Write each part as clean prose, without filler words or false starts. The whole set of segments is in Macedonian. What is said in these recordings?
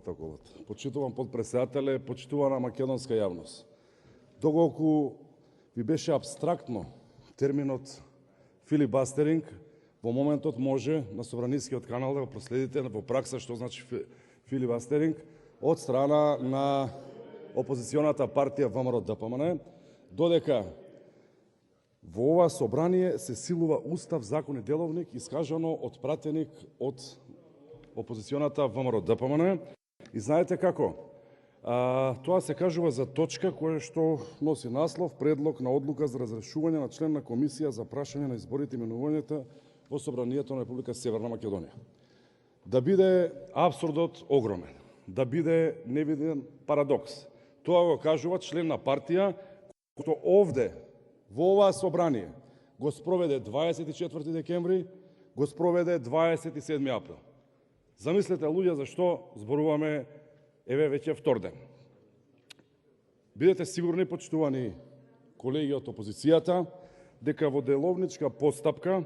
протоколот. Почитувам подпредседателе, почитувана македонска јавност. Доколку ви беше абстрактно терминот филибастеринг, во моментот може на Собранискиот канал да го проследите во пракса што значи филибастеринг од страна на опозиционата партија ВМРО-ДПМН, додека во ова собрание се силува устав, закон и деловник искажано од пратеник од опозиционата ВМРО-ДПМН. И знаете како? Тоа се кажува за точка која што носи наслов Предлог на одлука за разрешување на член на комисија за прашање на изборите и именувањата во Собранието на Република Северна Македонија. Да биде апсурдот огромен, да биде невиден парадокс. Тоа го кажува член на партија кој овде во оваа собрание го спроведе 24 декември, го спроведе 27 април. Замислете, луѓе, зашто зборуваме еве веќе втор ден. Бидете сигурни, почитувани колеги од опозицијата, дека во деловничка постапка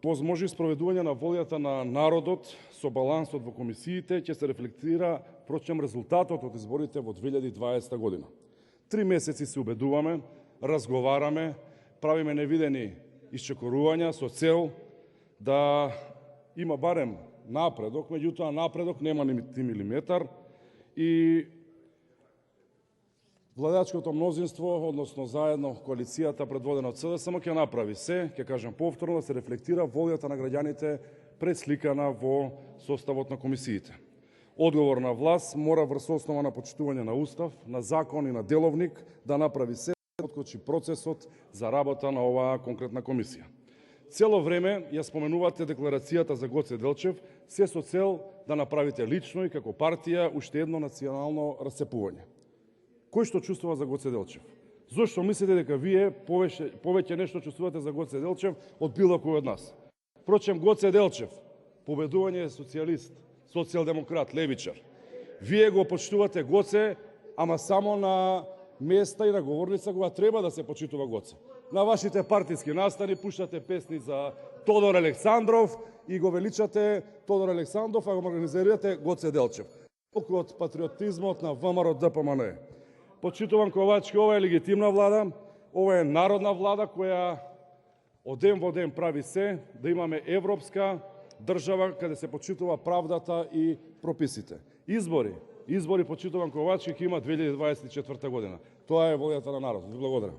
возможи спроведување на волјата на народот со балансот во комисиите ќе се рефлектира впрочем резултатот од изборите во 2020 година. 3 месеци се убедуваме, разговараме, правиме невидени исчекорувања со цел да има барем напредок, меѓутоа напредок нема нити милиметар и владеачкото мнозинство, односно заедно коалицијата предводена од СДСМ ќе направи се, ќе кажам повторно, да се рефлектира волјата на граѓаните пресликана во составот на комисиите. Одговорна власт мора врз основа на почитување на устав, на закон и на деловник да направи се да откочи процесот за работа на оваа конкретна комисија. Цело време ја споменувате декларацијата за Гоце Делчев, се со цел да направите лично и како партија уште едно национално расцепување. Кој што чувствува за Гоце Делчев? Зошто мислите дека вие повеќе нешто чувствувате за Гоце Делчев од било кој од нас? Впрочем, Гоце Делчев, победување е социјалист, социјалдемократ, левичар. Вие го почитувате Гоце, ама само на места и на говорница кога треба да се почитува Гоце. На вашите партиски настани пуштате песни за Тодор Александров и го величате Тодор Александров, а го организирате Гоце Делчев. Толку од патриотизмот на ВМРО-ДПМН. Почитувам Ковачки, ова е легитимна влада, ова е народна влада која од ден во ден прави се да имаме европска држава каде се почитува правдата и прописите. Избори почитувам Ковачки ќе има 2024 година. Тоа е волјата на народот. Ви благодарам.